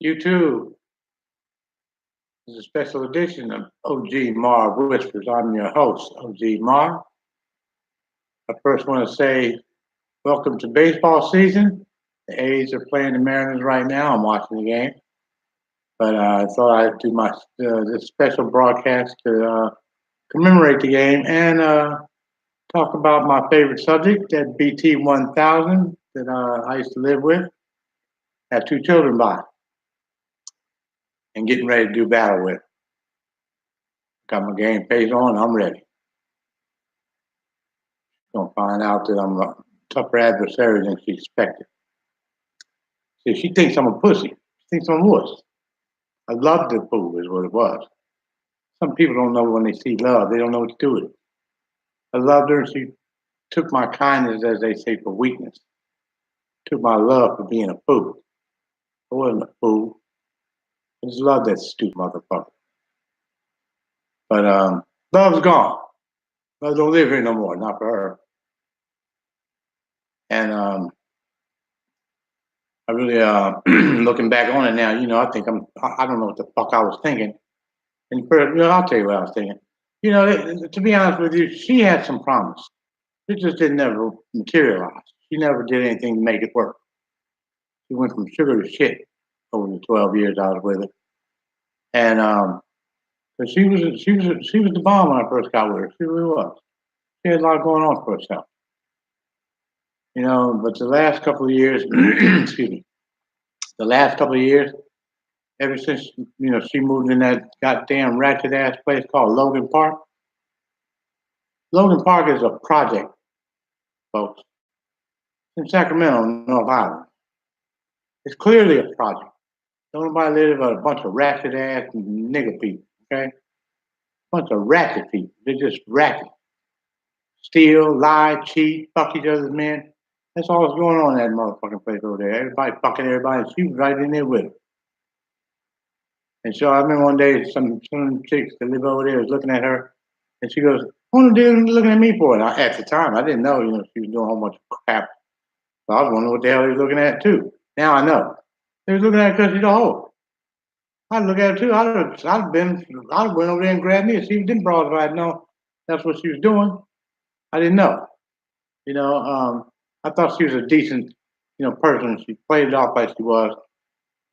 YouTube is a special edition of OG Mar Whispers. I'm your host, OG Mar. I first want to say welcome to baseball season. The A's are playing the Mariners right now. I'm watching the game, but I thought I'd do my this special broadcast to commemorate the game and talk about my favorite subject, that BT-1000 that I used to live with, had two children by, and getting ready to do battle with. Got my game face on. I'm ready. Gonna find out that I'm a tougher adversary than she expected. See, she thinks I'm a pussy. She thinks I'm a wuss. I love the fool is what it was. Some people don't know when they see love. They don't know what to do with it. I loved her and she took my kindness, as they say, for weakness. Took my love for being a fool. I wasn't a fool. I just love that stupid motherfucker. But love's gone. Love don't live here no more, not for her. And I really, looking back on it now, I think I don't know what the fuck I was thinking. And I'll tell you what I was thinking. To be honest with you, she had some promise. It just didn't never materialize. She never did anything to make it work. She went from sugar to shit over the 12 years I was with her. And but she was the bomb when I first got with her. She really was. She had a lot going on for herself. But the last couple of years, excuse me, ever since she moved in that goddamn ratchet ass place called Logan Park. Logan Park is a project, folks. It's in Sacramento, North Island. It's clearly a project. Don't nobody live but a bunch of ratchet ass nigger people, okay? Bunch of ratchet people. They're just ratchet. Steal, lie, cheat, fuck each other's men. That's all that's going on in that motherfucking place over there. Everybody fucking everybody, and she was right in there with them. And so I remember one day some chicks that live over there was looking at her, and she goes, "What are you looking at me for?" And at the time, I didn't know, she was doing a whole bunch of crap. So I was wondering what the hell they was looking at too. Now I know. They was looking at her because she's a hoe. I'd look at her too. I'd went over there and grabbed me and see them bras if I'd known that's what she was doing. I didn't know. I thought she was a decent, person. She played it off like she was,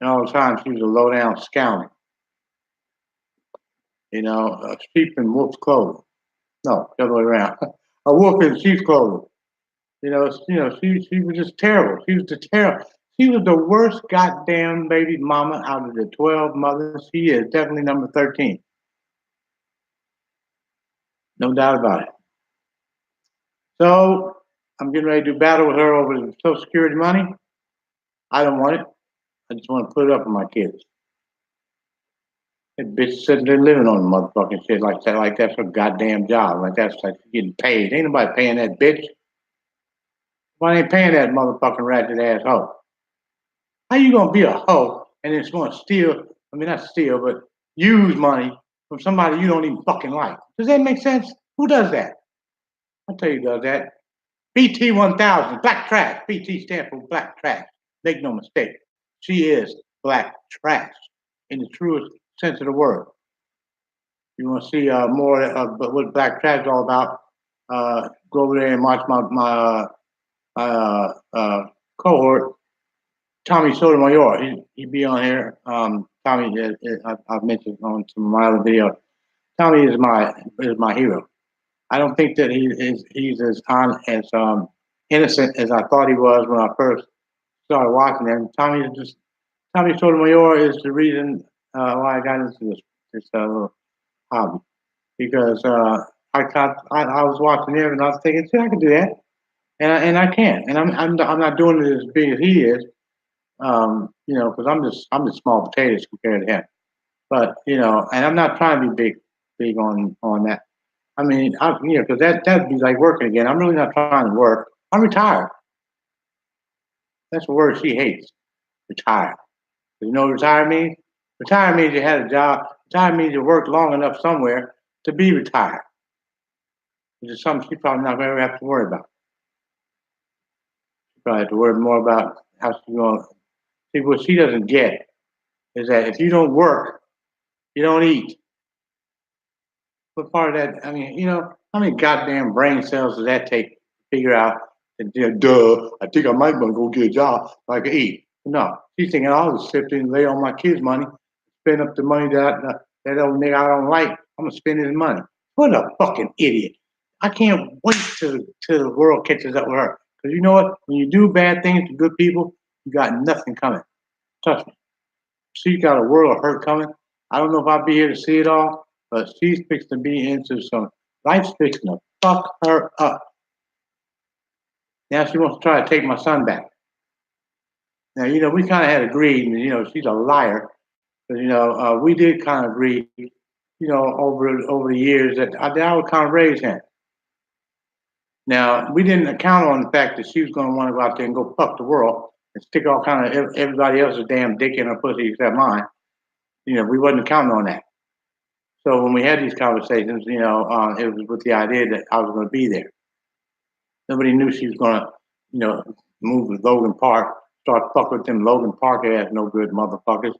and all the time she was a low down scoundrel. A sheep in wolf's clothing. No, the other way around. A wolf in sheep's clothing. She was just terrible. She was She was the worst goddamn baby mama out of the 12 mothers. She is definitely number 13. No doubt about it. So I'm getting ready to do battle with her over the Social Security money. I don't want it. I just want to put it up for my kids. That bitch sitting there living on motherfucking shit like that, like that's her goddamn job, like that's like getting paid. Ain't nobody paying that bitch. Why ain't paying that motherfucking ratchet ass hoe? How you gonna be a hoe and then just gonna steal? I mean, not steal, but use money from somebody you don't even fucking like. Does that make sense? Who does that? I'll tell you who does that. BT-1000, black trash. BT stands for black trash. Make no mistake. She is black trash in the truest sense of the word. You want to see more of what black trash is all about? Go over there and watch my cohort, Tommy Sotomayor. He be on here. Tommy, I've mentioned on some of my other videos. Tommy is my hero. I don't think that he's as innocent as I thought he was when I first started watching him. Tommy Sotomayor is the reason why I got into this little hobby, because I was watching him and I was thinking, see, I can do that, and I can, and I'm not doing it as big as he is, because I'm just small potatoes compared to him, but and I'm not trying to be big on that. I mean, because that'd be like working again. I'm really not trying to work. I'm retired. That's the word she hates. Retired. You know what retire means? Retire means you had a job. Retire means you worked long enough somewhere to be retired. Which is something she's probably not going to ever have to worry about. She probably have to worry more about how she's going to see what she doesn't get. is that if you don't work, you don't eat. What part of that? I mean, how many goddamn brain cells does that take to figure out? And, duh, I think I might want to go get a job so I can eat. No, she's thinking I'll just sit there and lay on my kids' money, spend up the money that old nigga I don't like. I'm gonna spend his money. What a fucking idiot! I can't wait till the world catches up with her. Because you know what? When you do bad things to good people, you got nothing coming. Trust me. She's got a world of hurt coming. I don't know if I'll be here to see it all, but she's fixing to be into some. Life's fixing to fuck her up. Now she wants to try to take my son back. Now, we kind of had agreed, and, she's a liar. But, we did kind of agree, over the years that I would kind of raise him. Now, we didn't account on the fact that she was going to want to go out there and go fuck the world and stick all kind of everybody else's damn dick in her pussy except mine. We wasn't counting on that. So when we had these conversations, it was with the idea that I was going to be there. Nobody knew she was going to, move to Logan Park, start fucking with them Logan Park ass no good motherfuckers,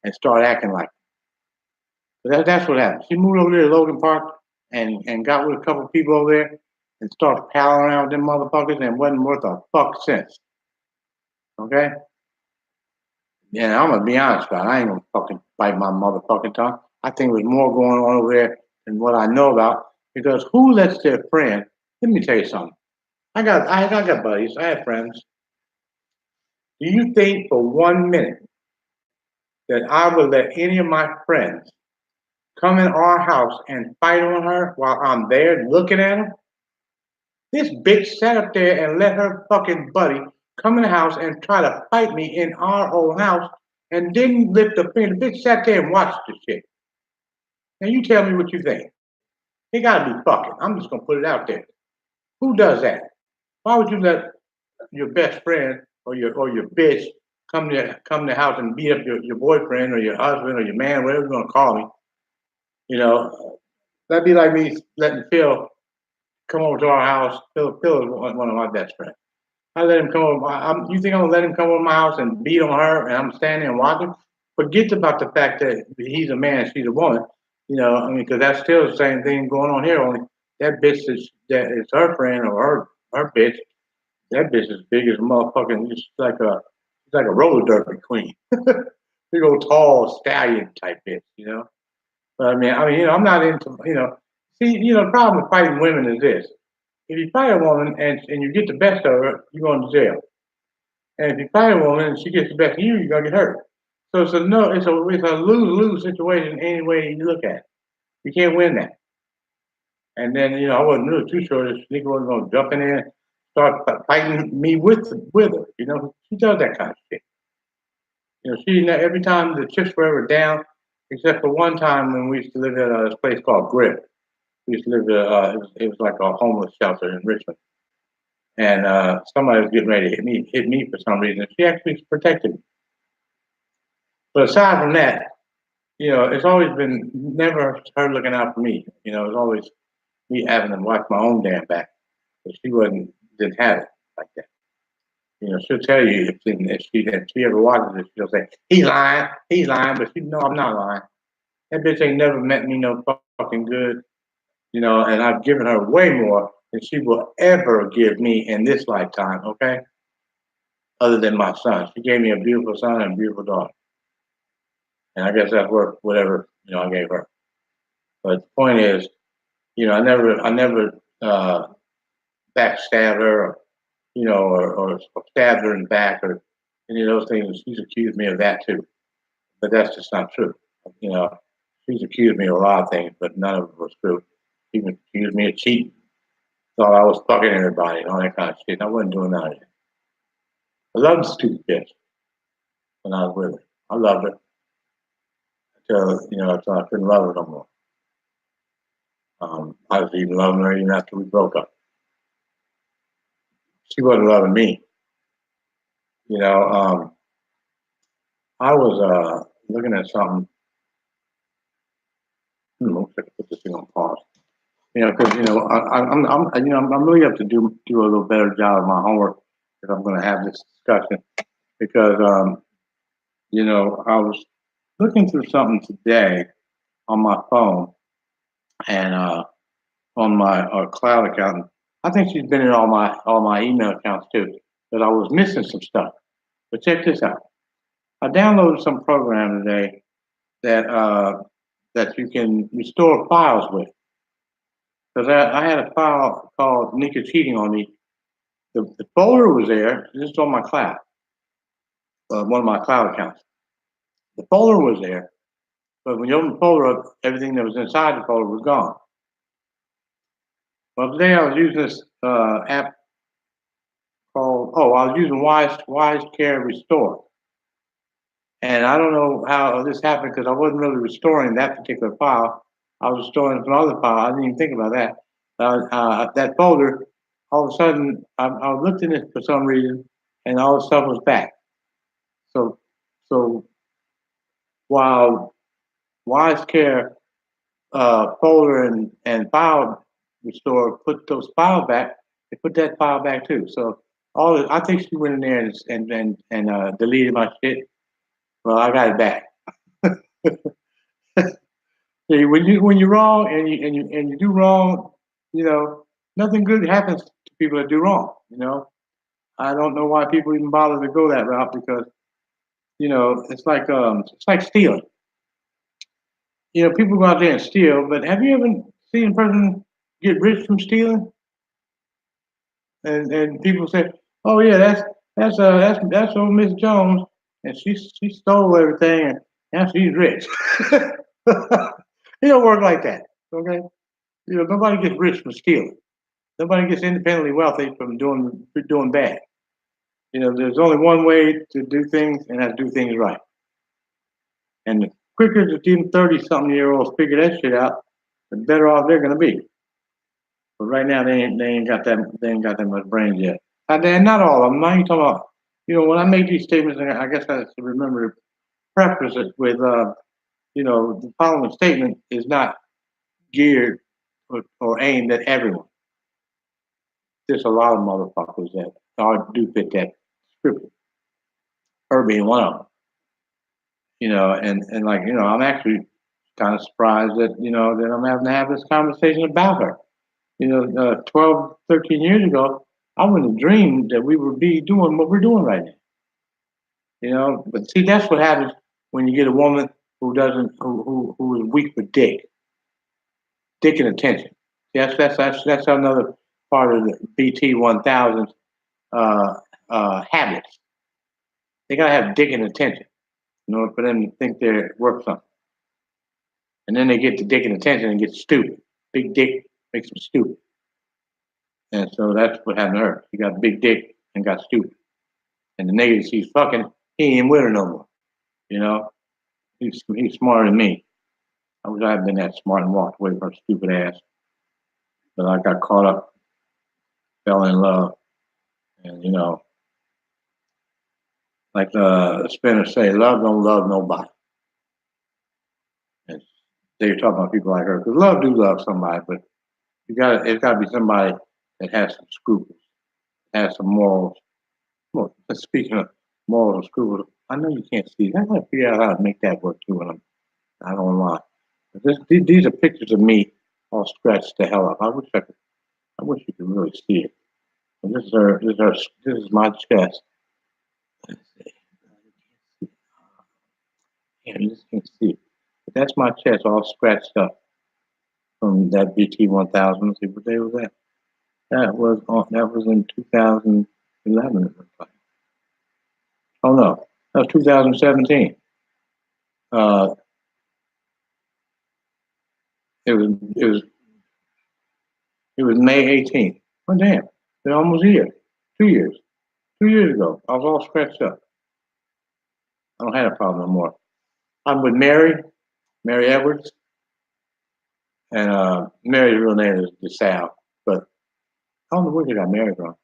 and start acting like it. So that's what happened. She moved over there to Logan Park and got with a couple of people over there and started palling around with them motherfuckers and wasn't worth a fuck since. Okay? Yeah, I'm gonna be honest about it. I ain't gonna fucking bite my motherfucking tongue. I think there's more going on over there than what I know about. Because who lets their friend? Let me tell you something. I got buddies. I have friends. Do you think for 1 minute that I would let any of my friends come in our house and fight on her while I'm there looking at them? This bitch sat up there and let her fucking buddy come in the house and try to fight me in our own house and didn't lift a finger. The bitch sat there and watched the shit. Now you tell me what you think. They gotta be fucking. I'm just gonna put it out there. Who does that? Why would you let your best friend or your bitch come to the house and beat up your boyfriend or your husband or your man, whatever you're gonna call me? That'd be like me letting Phil come over to our house. Phil is one of my best friends. I let him come over. You think I'm gonna let him come over my house and beat on her, and I'm standing there and watching? Forget about the fact that he's a man and she's a woman. Because that's still the same thing going on here. Only that bitch that is her friend or her bitch. That bitch is big as a motherfucking. It's like a roller derby queen. Big old tall stallion type bitch. But I'm not into. See, the problem with fighting women is this: if you fight a woman and you get the best of her, you're going to jail. And if you fight a woman and she gets the best of you, you're gonna get hurt. So it's a lose-lose situation any way you look at it. You can't win that. And then I wasn't really too sure this nigga wasn't gonna jump in there and start fighting me with her. She does that kind of shit. She every time the chips were ever down, except for one time when we used to live at this place called Grip. We used to live at it was like a homeless shelter in Richmond. And somebody was getting ready to hit me for some reason. She actually protected me. But aside from that, it's always been never her looking out for me. It's always me having to watch my own damn back. But she didn't have it like that. She'll tell you if she ever watches it, she'll say, he's lying, but she know I'm not lying. That bitch ain't never met me no fucking good, and I've given her way more than she will ever give me in this lifetime, okay? Other than my son. She gave me a beautiful son and a beautiful daughter. And I guess that's worth whatever, I gave her. But the point is, I never backstabbed her or stabbed her in the back or any of those things. She's accused me of that too. But that's just not true. She's accused me of a lot of things, but none of it was true. She even accused me of cheating. Thought I was fucking everybody and all that kind of shit. I wasn't doing none of it. I loved the stupid bitch when I was with her. I loved her until I couldn't love her no more. I was even loving her even after we broke up. She wasn't loving me. I was looking at something. I could put this thing on pause. Because I'm really have to do a little better job of my homework if I'm going to have this discussion. Because I was looking through something today on my phone and on my cloud account. I think she's been in all my email accounts too, but I was missing some stuff. But check this out. I downloaded some program today that that you can restore files with. Because I had a file called Nika cheating on me. The folder was there. This is on my cloud, one of my cloud accounts. The folder was there, but when you open the folder up, everything that was inside the folder was gone. Well, today I was using this app called, I was using Wise Care Restore. And I don't know how this happened because I wasn't really restoring that particular file. I was restoring some other file. I didn't even think about that. That folder, all of a sudden, I looked in it for some reason, and all the stuff was back. So, so while Wise Care folder and file restore put those files back, they put that file back too. So I think she went in there and deleted my shit. Well, I got it back. See, when you're wrong and you do wrong, you know, nothing good happens to people that do wrong. I don't know why people even bother to go that route because it's like stealing. People go out there and steal, but have you ever seen a person get rich from stealing? And people say, "Oh yeah, that's old Miss Jones, and she stole everything, and now she's rich." It don't work like that. Okay, nobody gets rich from stealing. Nobody gets independently wealthy from doing bad. There's only one way to do things, and that's do things right. And the quicker the 30-something-year-olds figure that shit out, the better off they're gonna be. But right now they ain't got that much brains yet. And not all of them. I'm not talking about. When I make these statements, I guess I have to remember to preface it with, the following statement is not geared or aimed at everyone. There's a lot of motherfuckers that do fit that script. Her being one of them. And like I'm actually kind of surprised that I'm having to have this conversation about her. 12, 13 years ago, I wouldn't have dreamed that we would be doing what we're doing right now. But see, that's what happens when you get a woman who is weak for dick and attention. That's another part of the BT-1000 habits. They gotta have dick and attention in order for them to think they're worth something. And then they get the dick and attention and get stupid. Big dick makes them stupid. And so that's what happened to her. She got a big dick and got stupid. And the nigga she's fucking, he ain't with her no more. He's smarter than me. I wish I had been that smart and walked away from her stupid ass. But I got caught up, fell in love. And like Spinner say, love don't love nobody. And they were talking about people like her. Because love do love somebody, but it's gotta be somebody that has some scruples, has some morals. Well, speaking of morals and scruples, I know you can't see. I gotta figure out how to make that work too. And I don't lie. These are pictures of me all scratched the hell up. I wish you could really see it. And this is my chest. Let's see. Yeah, you just can't see it. But that's my chest all scratched up from that BT-1000. Let's see what day was that? That was in 2011. It looked like. Oh no, that was 2017. It was May 18th. Oh damn, they're almost a year. 2 years. 2 years ago, I was all scratched up. I don't have a problem no more. I'm with Mary Edwards, and Mary's real name is DeSalle, but I don't know where she got married from.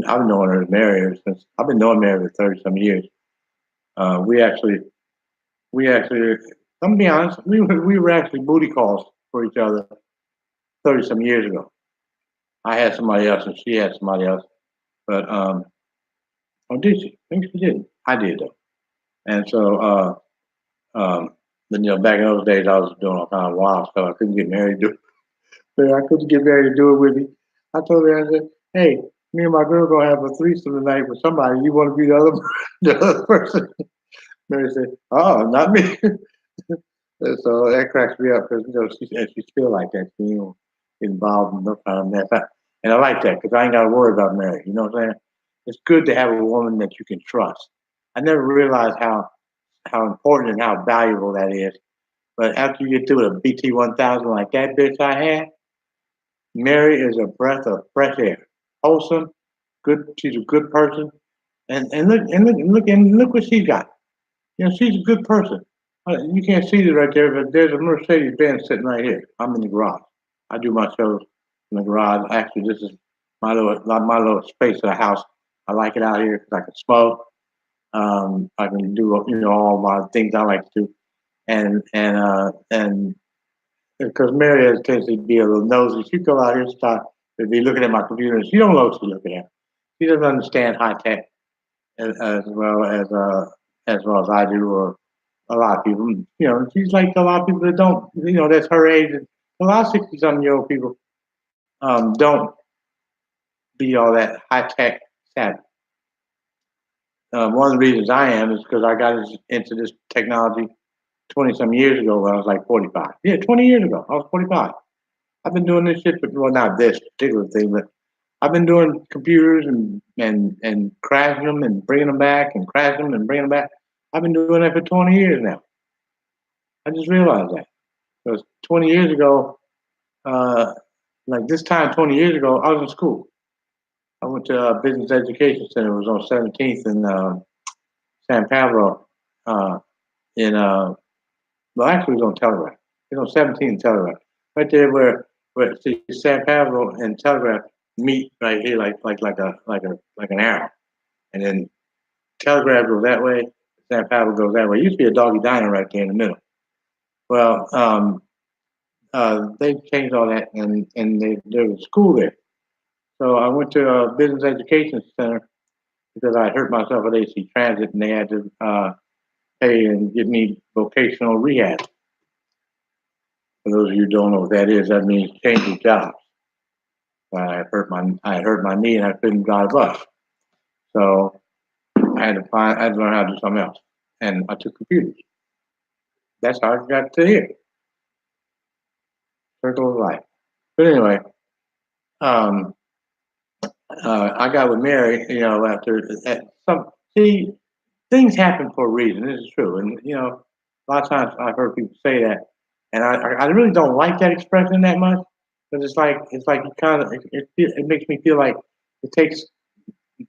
I've been knowing her as Mary since I've been knowing Mary for 30-some years. We actually, I'm gonna be honest, we were actually booty calls for each other 30-some years ago. I had somebody else and she had somebody else, but oh, did she? I think she did. I did though, and so But back in those days, I was doing all kind of wild stuff. I couldn't get married to. I couldn't get married to do it with me. I told her, I said, "Hey, me and my girl gonna have a threesome tonight with somebody. You want to be the other, the other person?" Mary said, "Oh, not me." And so that cracks me up because she's still like that. She ain't involved in no kind of mess. And I like that because I ain't got to worry about marriage. You know what I'm saying? It's good to have a woman that you can trust. I never realized how important and how valuable that is. But after you get through a BT-1000 like that bitch I had, Mary is a breath of fresh air. Wholesome, good. She's a good person, and look what she got. She's a good person. You can't see it right there, but there's a Mercedes Benz sitting right here. I'm in the garage. I do my shows in the garage. Actually, this is my little space of the house. I like it out here because I can smoke. I can do all my things I like to do, and because Mary has a tendency to be a little nosy. She go out here and start to be looking at my computer, and she don't know what she's looking at. She doesn't understand high tech as well as I do, or a lot of people. She's like a lot of people that don't. That's her age. A lot of 60-something-year-old people don't be all that high tech savvy. One of the reasons I am is because I got into this technology 20-some years ago when I was like 45. Yeah, 20 years ago, I was 45. I've been doing this shit for, well, not this particular thing, but I've been doing computers and crashing them and bringing them back and crashing them and bringing them back. I've been doing that for 20 years now. I just realized that because 20 years ago, uh, like this time 20 years ago, I was in school. I went to Business Education Center. It was on 17th in San Pablo. In Well, actually, it was on Telegraph. It was on 17th Telegraph, right there where see San Pablo and Telegraph meet right here, like an arrow, and then Telegraph goes that way. San Pablo goes that way. It used to be a doggy diner right there in the middle. Well, they changed all that, and there was a school there. So I went to a business education center because I hurt myself at AC Transit, and they had to pay and give me vocational rehab. For those of you who don't know what that is, that means changing jobs. I hurt my knee and I couldn't drive a bus, so I had to learn how to do something else, and I took computers. That's how I got to here. Circle of life. But anyway, um, I got with Mary, after some see things happen for a reason. This is true, and a lot of times I've heard people say that, and I really don't like that expression that much because it's like you kind of it makes me feel like it takes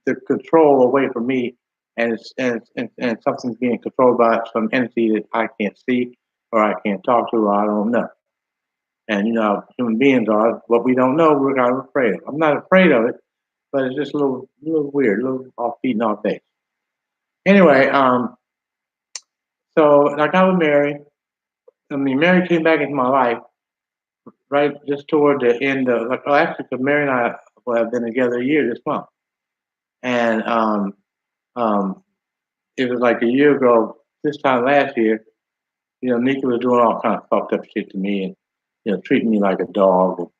the control away from me, and something's being controlled by some entity that I can't see or I can't talk to or I don't know. And human beings are what we don't know. We're kind of afraid of. I'm not afraid of it, but it's just a little weird, a little off beat and off base. Anyway, so I got with Mary. I mean, Mary came back into my life right just toward the end of, actually, because Mary and I have been together a year this month, and um, it was like a year ago. This time last year, Nika was doing all kind of fucked up shit to me, and treating me like a dog.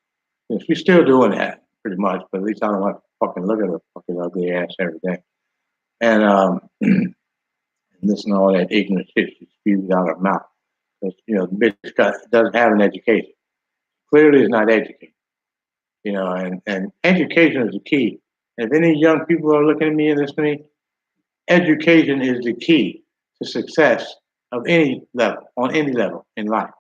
And, she's still doing that pretty much, but at least I don't have to fucking look at her fucking ugly ass every day. And listen to all that ignorant shit she spews out of her mouth. Because, the bitch doesn't have an education. Clearly is not educated. And education is the key. If any young people are looking at me and listening to me, education is the key to success of any level, on any level in life.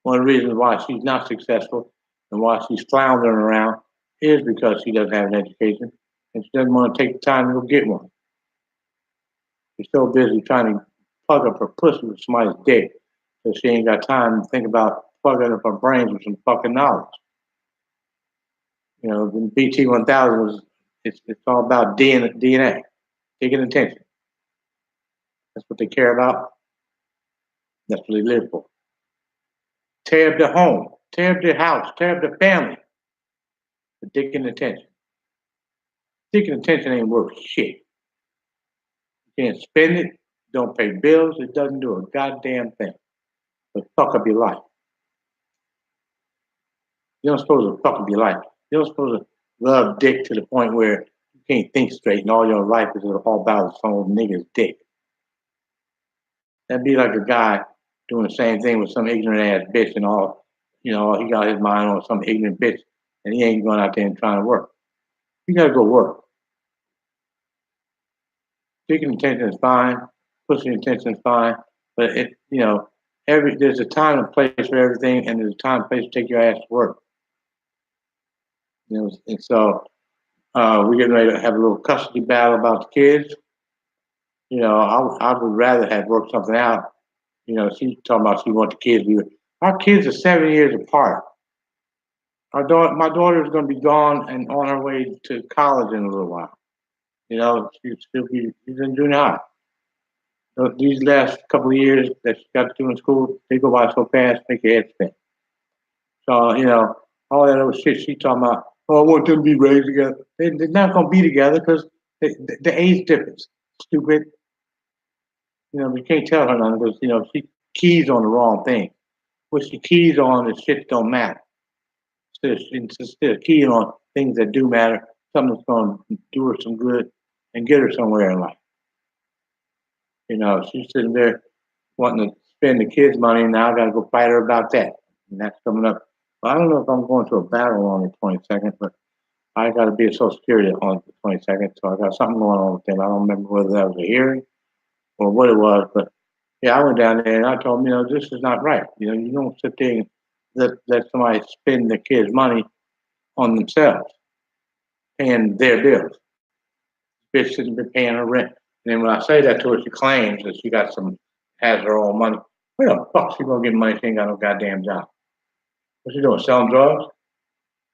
One of the reasons why she's not successful and why she's floundering around is because she doesn't have an education and she doesn't want to take the time to go get one. She's so busy trying to plug up her pussy with somebody's dick that she ain't got time to think about plugging up her brains with some fucking knowledge. The BT-1000 it's all about DNA, taking attention. That's what they care about. That's what they live for. Tear up their home, tear up their house, tear up their family for taking attention. Taking attention ain't worth shit. You can't spend it, don't pay bills. It doesn't do a goddamn thing. But fuck up your life. You don't supposed to fuck up your life. You don't supposed to love dick to the point where you can't think straight and all your life is all about some old nigga's dick. That'd be like a guy doing the same thing with some ignorant ass bitch and all, he got his mind on some ignorant bitch and he ain't going out there and trying to work. You gotta go work. Dick attention is fine, pussy attention is fine, but there's a time and place for everything and there's a time and place to take your ass to work. And so we're getting ready to have a little custody battle about the kids. I would rather have worked something out. She talking about she wants the kids to be. Our kids are 7 years apart. My daughter is going to be gone and on her way to college in a little while. She's in junior high. So these last couple of years that she got to do in school, they go by so fast, make your head spin. So all that other shit she talking about. Oh, I want them to be raised together. They're not going to be together because the age difference. Stupid. We can't tell her nothing because she keys on the wrong thing. What she keys on is shit don't matter. Instead of keying on things that do matter, something that's going to do her some good and get her somewhere in life. She's sitting there wanting to spend the kids' money, and now I got to go fight her about that. And that's coming up. Well, I don't know if I'm going to a battle on the 22nd, but I got to be at Social Security on the 22nd, so I got something going on with them. I don't remember whether that was a hearing or what it was, but yeah, I went down there and I told them, this is not right. You don't sit there and let somebody spend the kids' money on themselves, paying their bills. Bitch shouldn't be paying her rent. And then when I say that to her, she claims that she has her own money. Where the fuck she gonna get money? She ain't got no goddamn job. What's she doing? Selling drugs?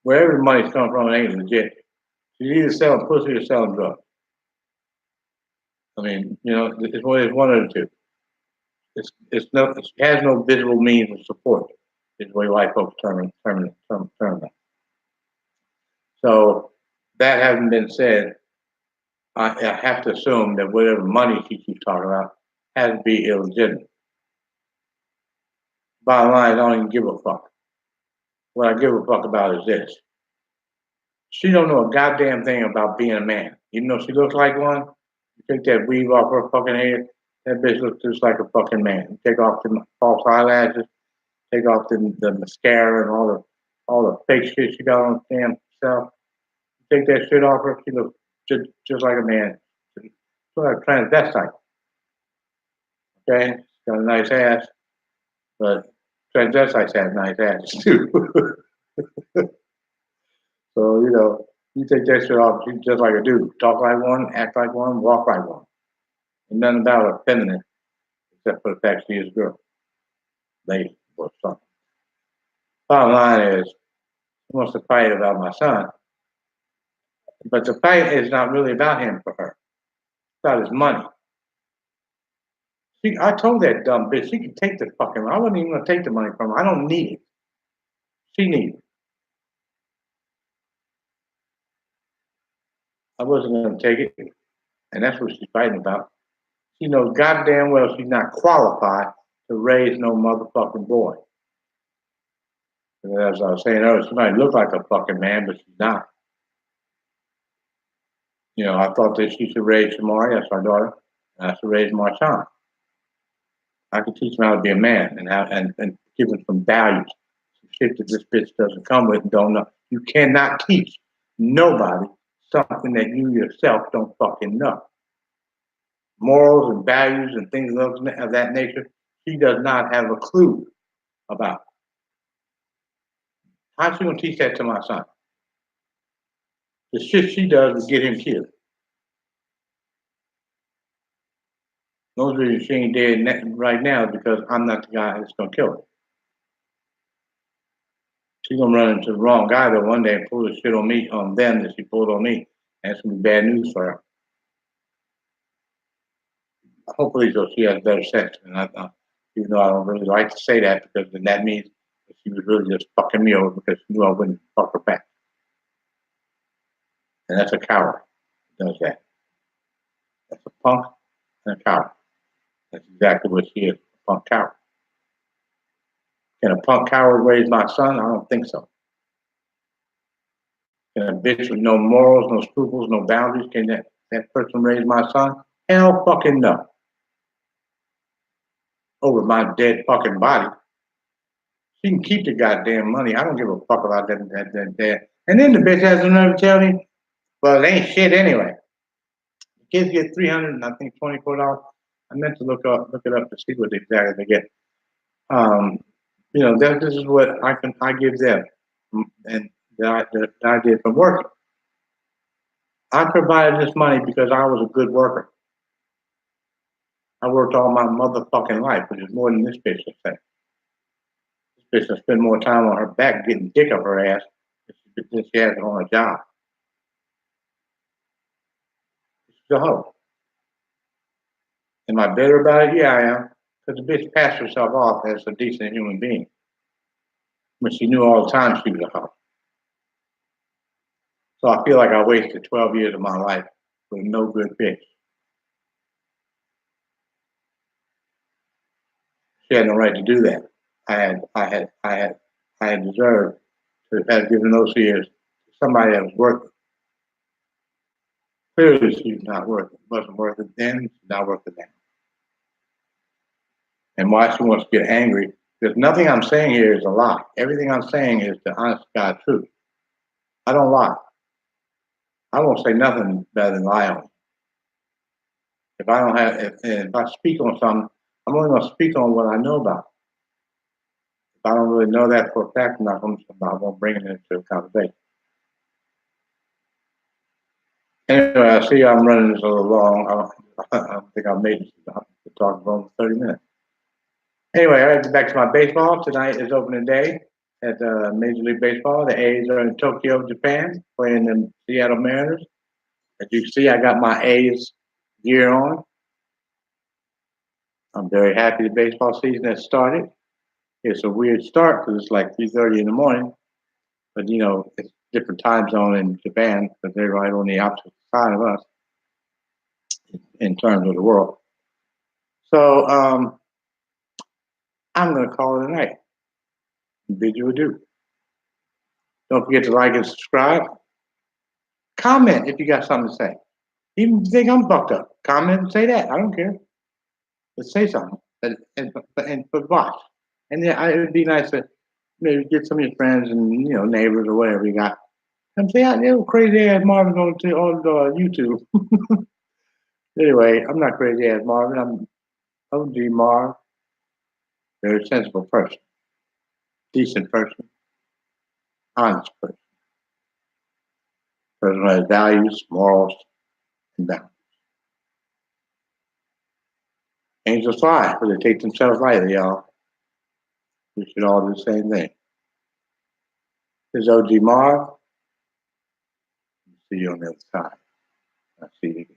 Wherever the money's coming from, it ain't legit. She's either selling pussy or selling drugs. I mean, it's one of the two. It has no visible means of support. Is the way white folks term that. So that having been said, I have to assume that whatever money she keeps talking about has to be illegitimate. Bottom line, I don't even give a fuck. What I give a fuck about is this. She don't know a goddamn thing about being a man. Even though she looks like one, you take that weave off her fucking head, that bitch looks just like a fucking man. You take off the false eyelashes, take off the mascara and all the fake shit she got on the damn self. Take that shit off her, she looks just like a man. She's like a transvestite. Okay? She's got a nice ass, but transvestites have nice asses too. So, you take that shit off, she's just like a dude. Talk like one, act like one, walk like one. And nothing about her feminine, except for the fact she is a girl. Lady or something. Bottom line is, she wants to fight about my son. But the fight is not really about him for her. It's about his money. I told that dumb bitch she can take the fucking money. I wasn't even going to take the money from her. I don't need it. She needs it. I wasn't going to take it. And that's what she's fighting about. She knows goddamn well she's not qualified to raise no motherfucking boy. And as I was saying earlier, she might look like a fucking man, but she's not. I thought that she should raise Shamari, that's our daughter, and I should raise Marshawn. I could teach him how to be a man and give him some values, some shit that this bitch doesn't come with and don't know. You cannot teach nobody something that you yourself don't fucking know. Morals and values and things of that nature, she does not have a clue about. How's she gonna teach that to my son? The shit she does will get him killed. The only reason she ain't dead right now is because I'm not the guy that's gonna kill her. She's gonna run into the wrong guy though one day and pull the shit on them that she pulled on me. And it's gonna be bad news for her. Hopefully though she has better sense. And even though I don't really like to say that because then that means that she was really just fucking me over because she knew I wouldn't fuck her back. And that's a coward who does that. That's a punk and a coward. That's exactly what she is, a punk coward. Can a punk coward raise my son? I don't think so. Can a bitch with no morals, no scruples, no boundaries, can that person raise my son? Hell fucking no. Over my dead fucking body. She can keep the goddamn money. I don't give a fuck about that. And then the bitch has the nerve to tell me, well, it ain't shit anyway. The kids get $300 and I think $24. I meant to look it up to see what exactly they get. This is what I give them, and that I did from working. I provided this money because I was a good worker. I worked all my motherfucking life, which is more than this bitch will say. This bitch will spend more time on her back getting dick up her ass than she has on a job. She's a hoe. Am I bitter about it? Yeah, I am. Because the bitch passed herself off as a decent human being. But she knew all the time she was a hoe. So I feel like I wasted 12 years of my life with no good bitch. She had no right to do that. I had deserved to have given those years to somebody that was worth it. Clearly, she's not worth it. Wasn't worth it then. She's not worth it now. And why she wants to get angry? Because nothing I'm saying here is a lie. Everything I'm saying is the honest God truth. I don't lie. I won't say nothing better than lie on it. If I don't have, if I speak on something, I'm only going to speak on what I know about. If I don't really know that for a fact, I'm not going to bring it into the conversation. Anyway, I see I'm running this a little long. I think I've made it to talk for almost 30 minutes. Anyway, all right, back to my baseball. Tonight is opening day at Major League Baseball. The A's are in Tokyo, Japan, playing the Seattle Mariners. As you can see, I got my A's gear on. I'm very happy the baseball season has started. It's a weird start because it's like 3:30 in the morning, but it's a different time zone in Japan because they're right on the opposite side of us in terms of the world. So I'm going to call it a night. Bid you adieu. Don't forget to like and subscribe. Comment if you got something to say. Even if you think I'm fucked up, comment and say that. I don't care. Let's say something and watch. And then it would be nice to maybe get some of your friends and neighbors or whatever you got. And say, crazy ass Marvin on YouTube. Anyway, I'm not crazy ass Marvin. I'm OG Marv. Very sensible person, decent person, honest person. Person who has values, morals, and boundaries. Angels fly, but they take themselves lightly, y'all. We should all do the same thing. This is OG Marv. See you on the other side. I'll see you again.